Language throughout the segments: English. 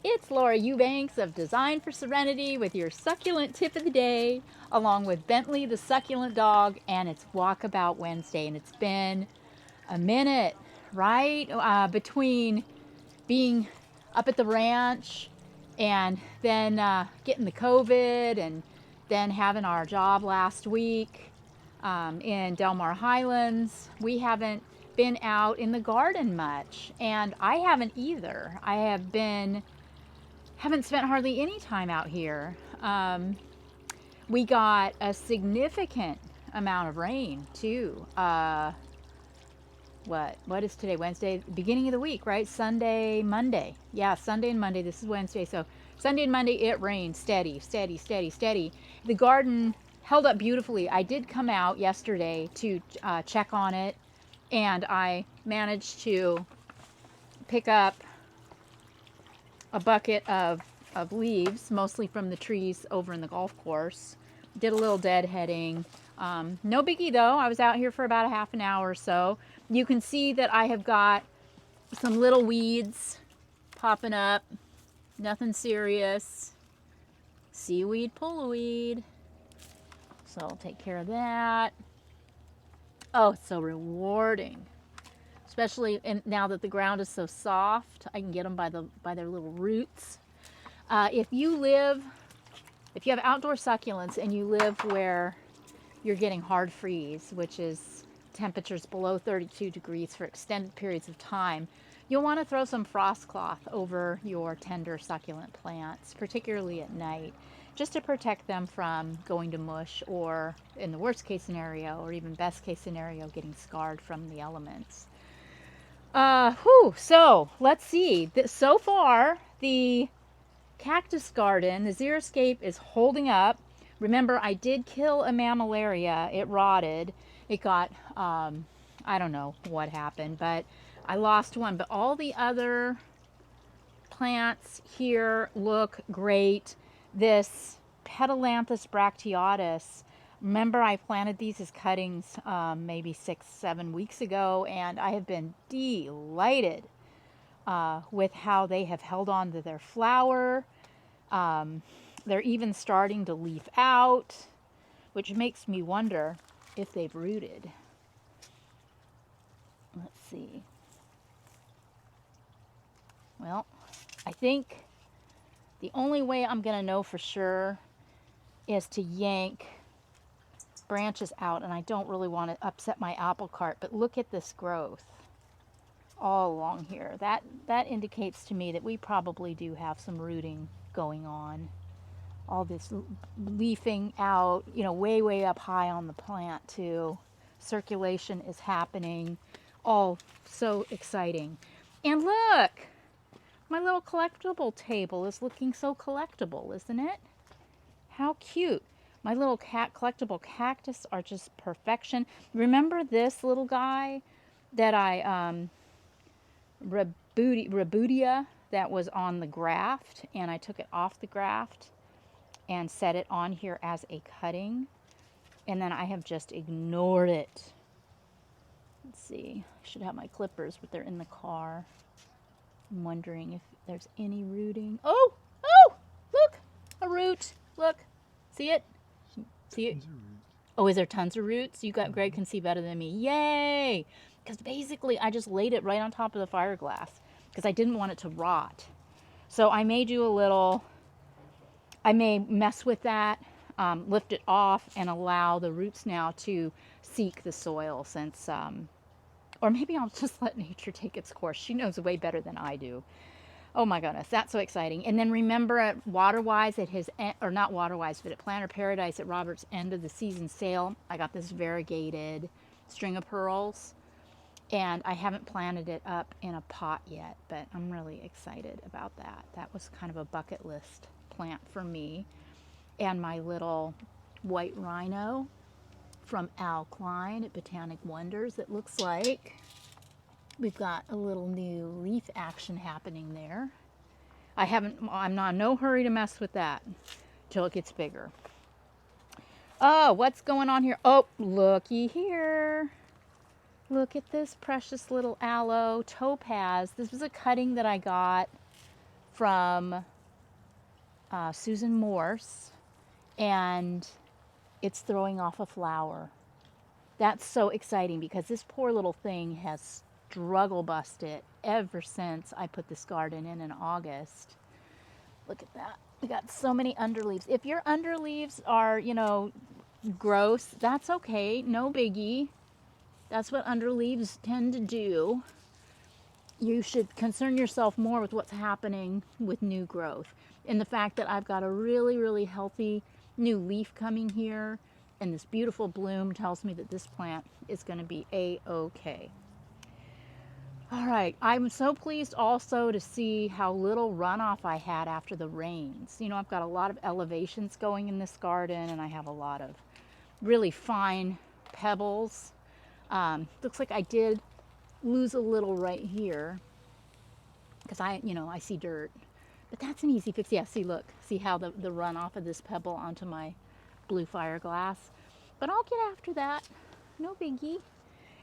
It's Laura Eubanks of Design for Serenity with your succulent tip of the day, along with Bentley the succulent dog, and it's Walkabout Wednesday. And it's been a minute, right? Between being up at the ranch and then getting the COVID and then having our job last week in Del Mar Highlands. We haven't been out in the garden much, and I haven't either. Haven't spent hardly any time out here. We got a significant amount of rain too. What is today? Wednesday, beginning of the week, right? Sunday, Monday. Yeah, Sunday and Monday. This is Wednesday. So Sunday and Monday it rained steady, steady, steady, steady. The garden held up beautifully. I did come out yesterday to check on it, and I managed to pick up a bucket of leaves, mostly from the trees over in the golf course. Did a little deadheading. No biggie though. I was out here for about a half an hour or so. You can see that I have got some little weeds popping up. Nothing serious. Seaweed, pullweed. So I'll take care of that. Oh, it's so rewarding. Especially now that the ground is so soft, I can get them by their little roots. If you have outdoor succulents and you live where you're getting hard freeze, which is temperatures below 32 degrees for extended periods of time, you'll want to throw some frost cloth over your tender succulent plants, particularly at night, just to protect them from going to mush, or in the worst case scenario, or even best case scenario, getting scarred from the elements. So let's see. So far, the Cactus Garden, the xeriscape, is holding up. Remember, I did kill a mammillaria. It rotted. It got, I don't know what happened, but I lost one. But all the other plants here look great. This Petalanthus bracteatus, remember I planted these as cuttings maybe 6-7 weeks ago, and I have been delighted with how they have held on to their flower. They're even starting to leaf out, which makes me wonder if they've rooted. Let's see. Well, I think the only way I'm going to know for sure is to yank branches out, and I don't really want to upset my apple cart, but look at this growth all along here. That indicates to me that we probably do have some rooting going on. All this leafing out, you know, way up high on the plant too. Circulation is happening. All so exciting. And look, my little collectible table is looking so collectible, isn't it? How cute. My little collectible cactus are just perfection. Remember this little guy that I, Rebudia, that was on the graft, and I took it off the graft and set it on here as a cutting, and then I have just ignored it. Let's see, I should have my clippers, but they're in the car. I'm wondering if there's any rooting. Oh, look, a root. Look, see it? See it? Oh, is there tons of roots? Greg can see better than me. Yay! Because basically I just laid it right on top of the fiberglass because I didn't want it to rot. So I may do I may mess with that, lift it off, and allow the roots now to seek the soil, since, or maybe I'll just let nature take its course. She knows way better than I do. Oh my goodness, that's so exciting. And then remember at Waterwise, at his, or not Waterwise, but at Planter Paradise at Robert's end of the season sale, I got this variegated string of pearls. And I haven't planted it up in a pot yet, but I'm really excited about that. That was kind of a bucket list plant for me. And my little white rhino from Al Klein at Botanic Wonders. It looks like we've got a little new leaf action happening there. I'm not in no hurry to mess with that till it gets bigger. Oh, what's going on here? Oh, looky here. Look at this precious little Aloe Topaz. This was a cutting that I got from Susan Morse, and it's throwing off a flower. That's so exciting because this poor little thing has struggle busted ever since I put this garden in August. Look at that. We got so many underleaves. If your underleaves are, you know, gross, that's okay. No biggie. That's what underleaves tend to do. You should concern yourself more with what's happening with new growth. And the fact that I've got a really, really healthy new leaf coming here and this beautiful bloom tells me that this plant is going to be a-okay. All right, I'm so pleased also to see how little runoff I had after the rains. You know, I've got a lot of elevations going in this garden, and I have a lot of really fine pebbles. Looks like I did lose a little right here because I see dirt, but that's an easy fix. Yeah, see, look, see how the runoff of this pebble onto my blue fireglass. But I'll get after that, no biggie.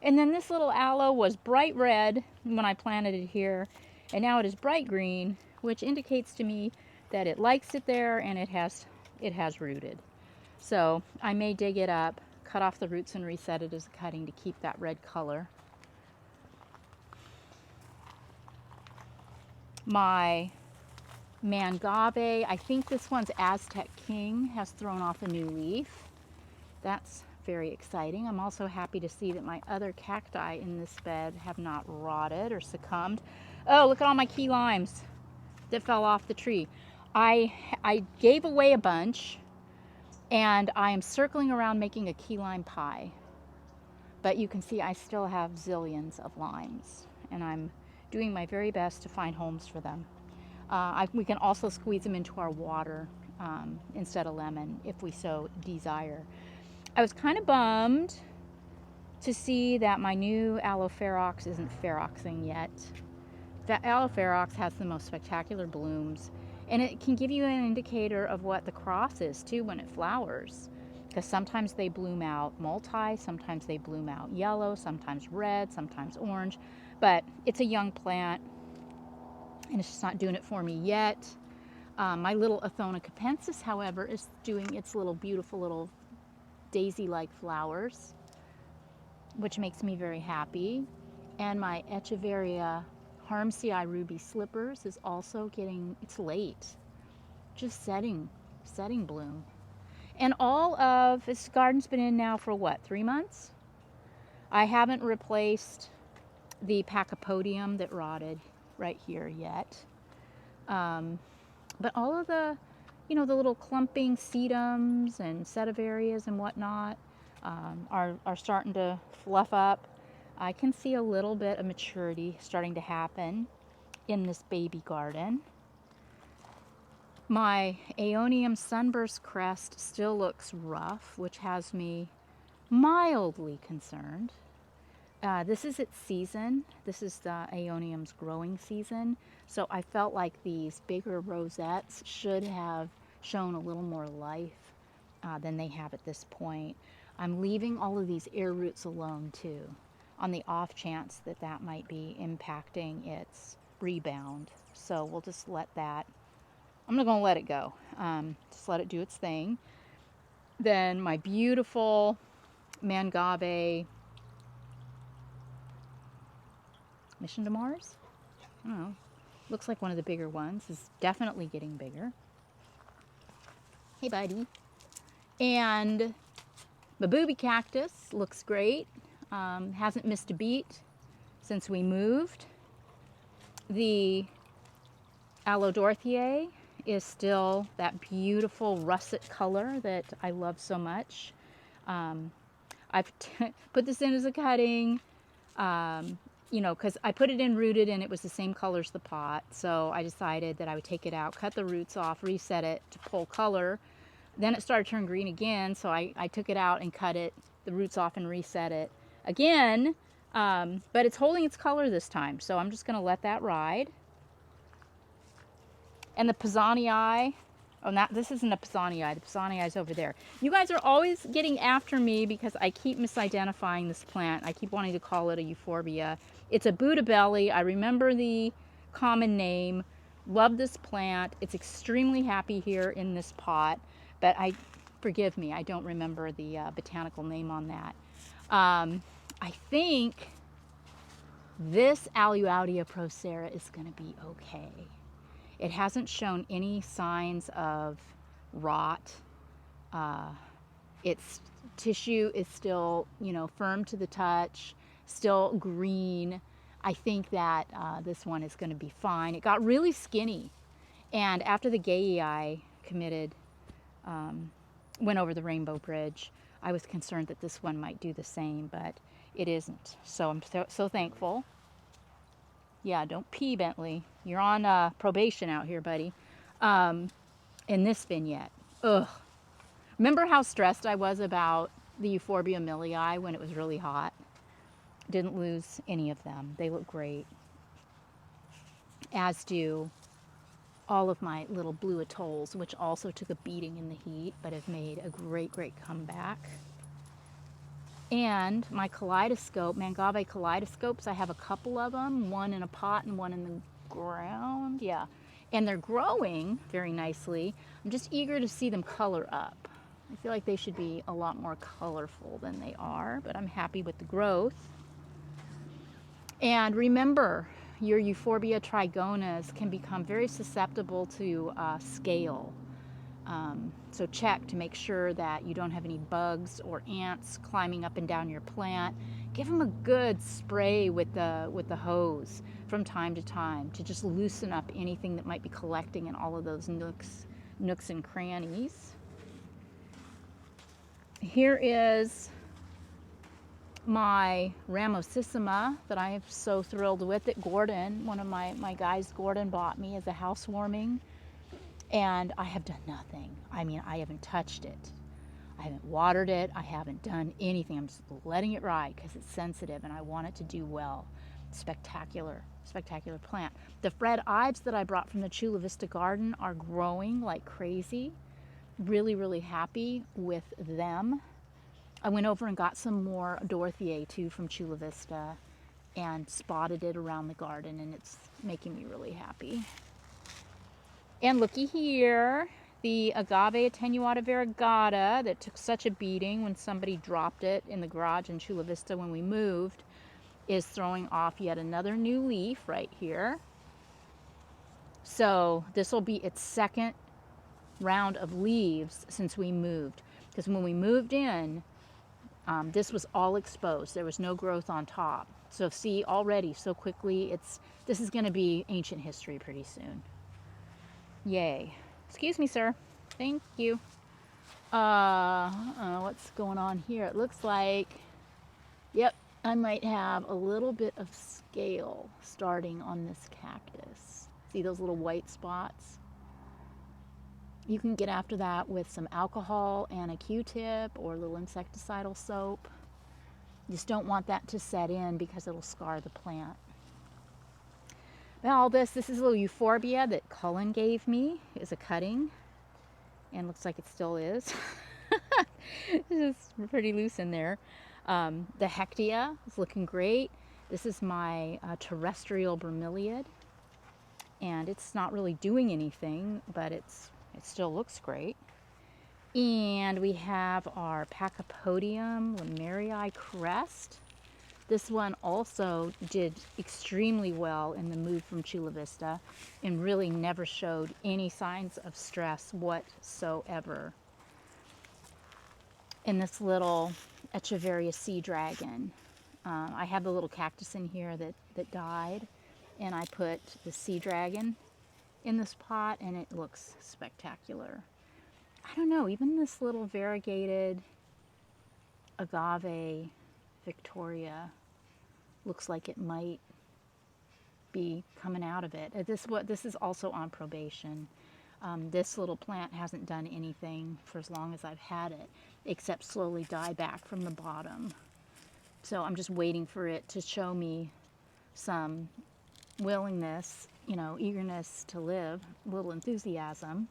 And then this little aloe was bright red when I planted it here, and now it is bright green, which indicates to me that it likes it there and it has rooted. So I may dig it up, cut off the roots and reset it as a cutting to keep that red color. My Agave, I think this one's Aztec King, has thrown off a new leaf. That's very exciting. I'm also happy to see that my other cacti in this bed have not rotted or succumbed. Oh, look at all my key limes that fell off the tree. I gave away a bunch, and I am circling around making a key lime pie. But you can see I still have zillions of limes, and I'm doing my very best to find homes for them. We can also squeeze them into our water instead of lemon if we so desire. I was kind of bummed to see that my new Aloe Ferox isn't feroxing yet. That Aloe Ferox has the most spectacular blooms, and it can give you an indicator of what the cross is too when it flowers. Because sometimes they bloom out multi, sometimes they bloom out yellow, sometimes red, sometimes orange. But it's a young plant, and it's just not doing it for me yet. My little Athona capensis, however, is doing its little beautiful little daisy-like flowers, which makes me very happy. And my Echeveria Harmsii Ruby Slippers is also getting, it's late, just setting bloom. And all of this garden's been in now for what, 3 months? I haven't replaced the Pachypodium that rotted right here yet. But all of the, you know, the little clumping sedums and sedivarias and whatnot are starting to fluff up. I can see a little bit of maturity starting to happen in this baby garden. My Aeonium Sunburst Crest still looks rough, which has me mildly concerned. This is its season. This is the Aeonium's growing season. So I felt like these bigger rosettes should have shown a little more life than they have at this point. I'm leaving all of these air roots alone too, on the off chance that that might be impacting its rebound. So we'll just let that, I'm not going to let it go. Just let it do its thing. Then my beautiful Agave Mission to Mars? I don't know. Looks like one of the bigger ones. Is definitely getting bigger. Hey, buddy. And the booby cactus looks great. Hasn't missed a beat since we moved. The Aloe Dorothea is still that beautiful russet color that I love so much. I've put this in as a cutting. You know, because I put it in rooted and it was the same color as the pot. So I decided that I would take it out, cut the roots off, reset it to pull color. Then it started to turn green again. So I took it out and cut it, the roots off, and reset it again. But it's holding its color this time. So I'm just going to let that ride. And the Pizzania, oh, this isn't a Pizzania. The Pizzania is over there. You guys are always getting after me because I keep misidentifying this plant. I keep wanting to call it a Euphorbia. It's a Buddha belly. I remember the common name. Love this plant. It's extremely happy here in this pot, but forgive me, I don't remember the botanical name on that. I think this Aloe procera is going to be okay. It hasn't shown any signs of rot. Its tissue is still, firm to the touch, still green. I think that this one is going to be fine. It got really skinny, and after the Gayei committed, went over the Rainbow Bridge, I was concerned that this one might do the same, but it isn't. So I'm so thankful. Yeah, don't pee, Bentley. You're on probation out here, buddy. In this vignette. Ugh. Remember how stressed I was about the Euphorbia millii when it was really hot? Didn't lose any of them. They look great. As do all of my little blue atolls, which also took a beating in the heat, but have made a great, great comeback. And my kaleidoscope, Agave kaleidoscopes, I have a couple of them, one in a pot and one in the ground. Yeah. And they're growing very nicely. I'm just eager to see them color up. I feel like they should be a lot more colorful than they are, but I'm happy with the growth. And remember, your Euphorbia Trigonas can become very susceptible to scale. So check to make sure that you don't have any bugs or ants climbing up and down your plant. Give them a good spray with the hose from time to time to just loosen up anything that might be collecting in all of those nooks and crannies. Here is my Ramos Systema that I am so thrilled with that Gordon, one of my guys, Gordon, bought me as a housewarming. And I have done nothing. I mean, I haven't touched it. I haven't watered it. I haven't done anything. I'm just letting it ride because it's sensitive and I want it to do well. Spectacular, spectacular plant. The Fred Ives that I brought from the Chula Vista garden are growing like crazy. Really, really happy with them. I went over and got some more Dorothea too from Chula Vista and spotted it around the garden, and it's making me really happy. And looky here, the Agave attenuate ofvaragata that took such a beating when somebody dropped it in the garage in Chula Vista when we moved is throwing off yet another new leaf right here. So this will be its second round of leaves since we moved. Because when we moved in, this was all exposed. There was no growth on top. So see, already so quickly, this is going to be ancient history pretty soon. Yay. Excuse me, sir. Thank you. What's going on here? It looks like, yep, I might have a little bit of scale starting on this cactus. See those little white spots? You can get after that with some alcohol and a Q-tip or a little insecticidal soap. You just don't want that to set in because it'll scar the plant. Well, this is a little euphorbia that Cullen gave me. It's a cutting, and looks like it still is. It's just pretty loose in there. The hectia is looking great. This is my terrestrial bromeliad, and it's not really doing anything, but it still looks great. And we have our Pachypodium Lemerii crest. This one also did extremely well in the move from Chula Vista and really never showed any signs of stress whatsoever. And this little Echeveria sea dragon. I have the little cactus in here that died, and I put the sea dragon in this pot, and it looks spectacular. I don't know, even this little variegated Agave Victoria looks like it might be coming out of it. This is also on probation. This little plant hasn't done anything for as long as I've had it, except slowly die back from the bottom. So I'm just waiting for it to show me some willingness, eagerness to live, a little enthusiasm.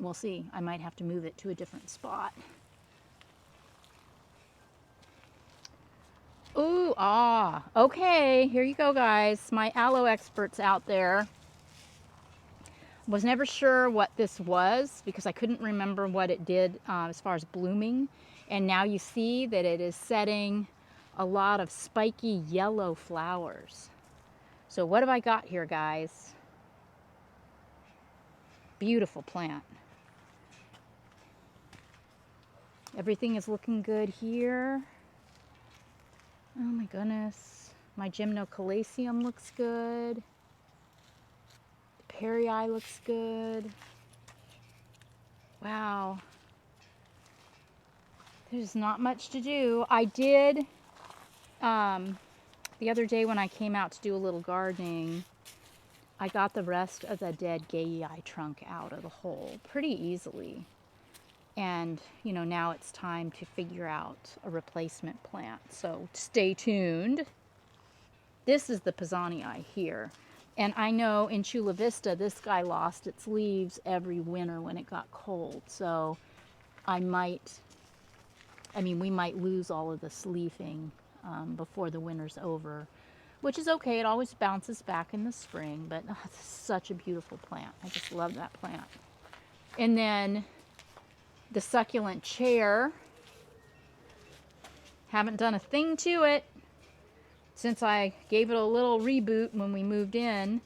We'll see. I might have to move it to a different spot. Ooh, ah. Okay, here you go, guys. My aloe experts out there. Was never sure what this was because I couldn't remember what it did as far as blooming. And now you see that it is setting a lot of spiky yellow flowers. So what have I got here, guys? Beautiful plant. Everything is looking good here. Oh my goodness. My Gymnocalacium looks good. The Perrii looks good. Wow. There's not much to do. I did, the other day when I came out to do a little gardening, I got the rest of the dead Gayei trunk out of the hole pretty easily. And, you know, now it's time to figure out a replacement plant. So stay tuned. This is the Pizzania here. And I know in Chula Vista, this guy lost its leaves every winter when it got cold. So we might lose all of this leafing before the winter's over, which is okay. It always bounces back in the spring, but it's such a beautiful plant. I just love that plant. And then the Succulent Chair. Haven't done a thing to it since I gave it a little reboot when we moved in.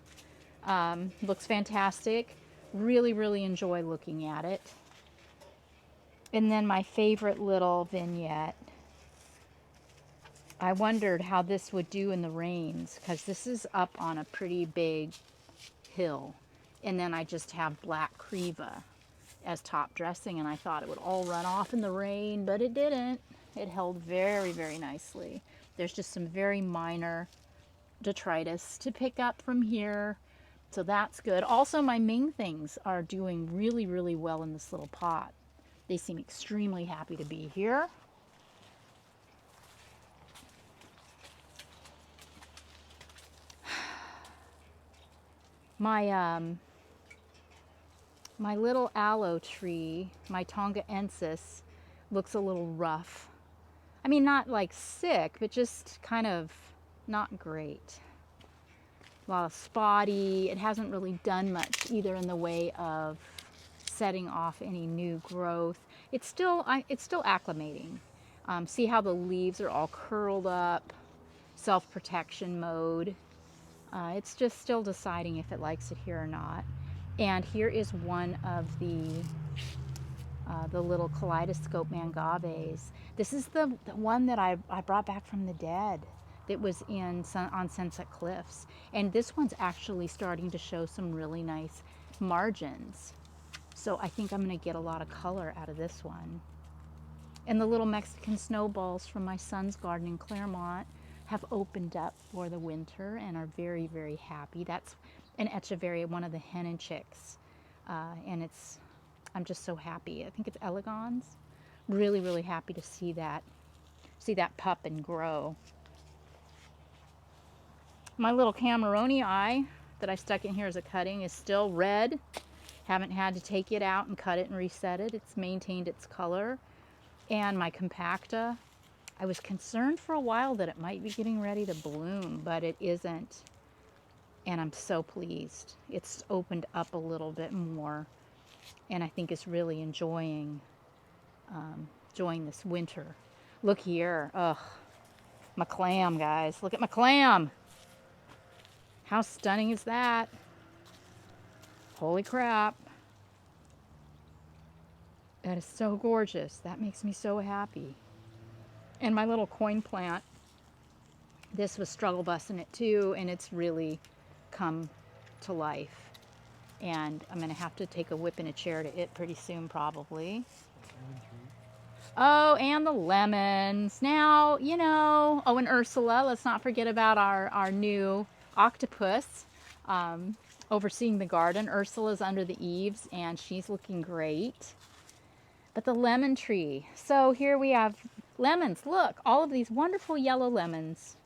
Looks fantastic. Really, really enjoy looking at it. And then my favorite little vignette. I wondered how this would do in the rains because this is up on a pretty big hill. And then I just have black creva as top dressing, and I thought it would all run off in the rain, but it didn't. It held very, very nicely. There's just some very minor detritus to pick up from here, so that's good. Also, my Ming things are doing really, really well in this little pot. They seem extremely happy to be here. My little aloe tree, my Tongaensis, looks a little rough. I mean, not like sick, but just kind of not great. A lot of spotty. It hasn't really done much either in the way of setting off any new growth. It's still acclimating. See how the leaves are all curled up, self-protection mode. It's just still deciding if it likes it here or not. And here is one of the little kaleidoscope mangaves. This is the one that I brought back from the dead that was on Sunset Cliffs. And this one's actually starting to show some really nice margins. So I think I'm going to get a lot of color out of this one. And the little Mexican snowballs from my son's garden in Claremont have opened up for the winter and are very, very happy. That's an Echeveria, one of the hen and chicks. And I'm just so happy. I think it's elegans. Really, really happy to see that pup and grow. My little Cameronii that I stuck in here as a cutting is still red. Haven't had to take it out and cut it and reset it. It's maintained its color. And my Compacta, I was concerned for a while that it might be getting ready to bloom, but it isn't. And I'm so pleased. It's opened up a little bit more, and I think it's really enjoying this winter. Look here. Ugh. My clam, guys. Look at my clam. How stunning is that? Holy crap. That is so gorgeous. That makes me so happy. And my little coin plant, this was struggle busting it too, and it's really come to life. And I'm going to have to take a whip and a chair to it pretty soon, probably. Oh, and the lemons. Now, you know, oh, and Ursula. Let's not forget about our new octopus overseeing the garden. Ursula's under the eaves, and she's looking great. But the lemon tree. So here we have lemons. Look, all of these wonderful yellow lemons.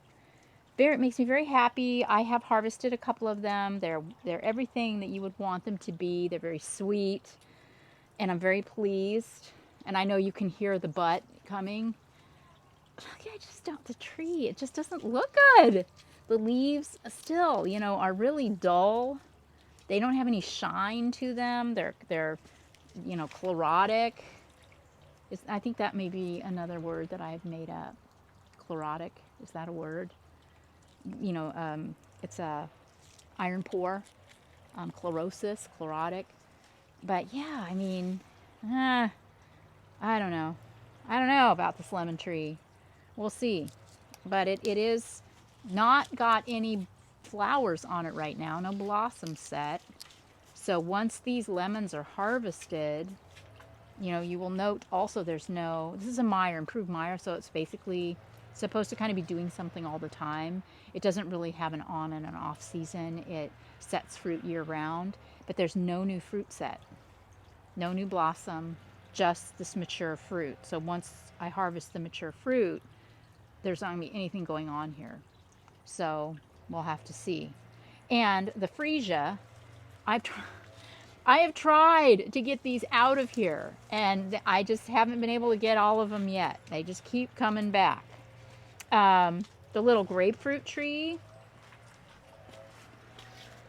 It makes me very happy. I have harvested a couple of them. They're everything that you would want them to be. They're very sweet, and I'm very pleased. And I know you can hear the butt coming. I just don't, the tree, it just doesn't look good. The leaves still, you know, are really dull. They don't have any shine to them. They're you know, chlorotic. I think that may be another word that I've made up. Chlorotic, is that a word? You know, it's a iron poor, chlorosis, chlorotic. But yeah, I mean, I don't know. I don't know about this lemon tree. We'll see. But it is not got any flowers on it right now, no blossoms set. So once these lemons are harvested, you know, you will note also there's no, this is a Meyer, improved Meyer, so it's basically supposed to kind of be doing something all the time. It doesn't really have an on and an off season. It sets fruit year round, but there's no new fruit set, no new blossom, just this mature fruit. So once I harvest the mature fruit, there's not going to be anything going on here. So we'll have to see. And the freesia, I have tried to get these out of here, and I just haven't been able to get all of them yet. They just keep coming back. The little grapefruit tree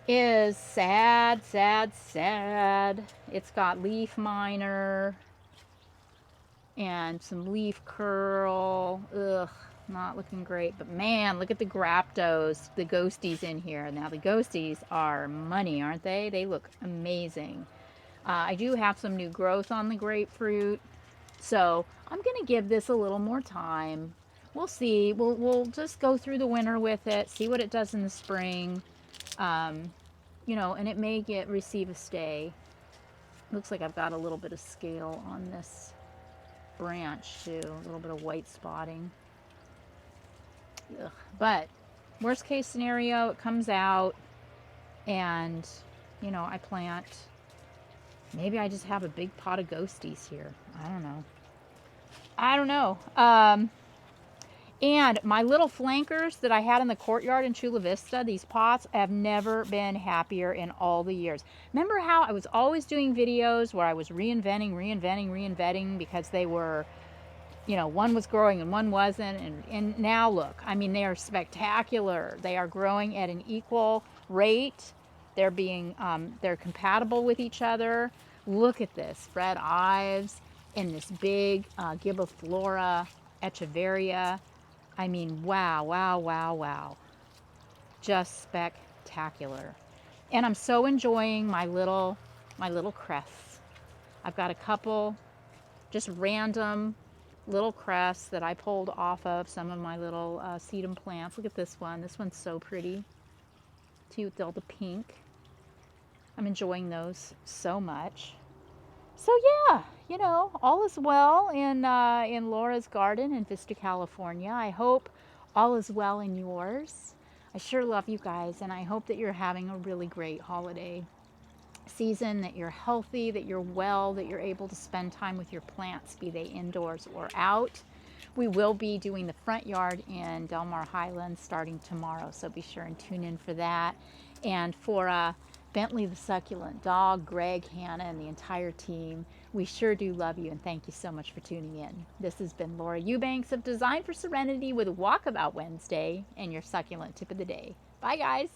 is sad, sad, sad. It's got leaf miner and some leaf curl. Ugh, not looking great. But man, look at the graptos, the ghosties in here. Now the ghosties are money, aren't they? They look amazing. I do have some new growth on the grapefruit, so I'm gonna give this a little more time. We'll see. We'll just go through the winter with it, see what it does in the spring. You know, and it may receive a stay. Looks like I've got a little bit of scale on this branch too, a little bit of white spotting. Ugh. But worst case scenario, it comes out and, you know, I plant. Maybe I just have a big pot of ghosties here. I don't know. I don't know. And my little flankers that I had in the courtyard in Chula Vista, these pots, have never been happier in all the years. Remember how I was always doing videos where I was reinventing because they were, you know, one was growing and one wasn't. And now look, I mean, they are spectacular. They are growing at an equal rate. They're they're compatible with each other. Look at this, red ives and this big Gibbophilora echeveria. I mean, wow, wow, wow, wow. Just spectacular. And I'm so enjoying my little crests. I've got a couple just random little crests that I pulled off of some of my little sedum plants. Look at this one. This one's so pretty. Too, with all the pink. I'm enjoying those so much. So yeah, you know, all is well in Laura's garden in Vista, California. I hope all is well in yours. I sure love you guys, and I hope that you're having a really great holiday season, that you're healthy, that you're well, that you're able to spend time with your plants, be they indoors or out. We will be doing the front yard in Del Mar Highlands starting tomorrow, so be sure and tune in for that. And for Bentley the succulent dog, Greg, Hannah, and the entire team, we sure do love you, and thank you so much for tuning in. This has been Laura Eubanks of Design for Serenity with Walkabout Wednesday and your succulent tip of the day. Bye, guys.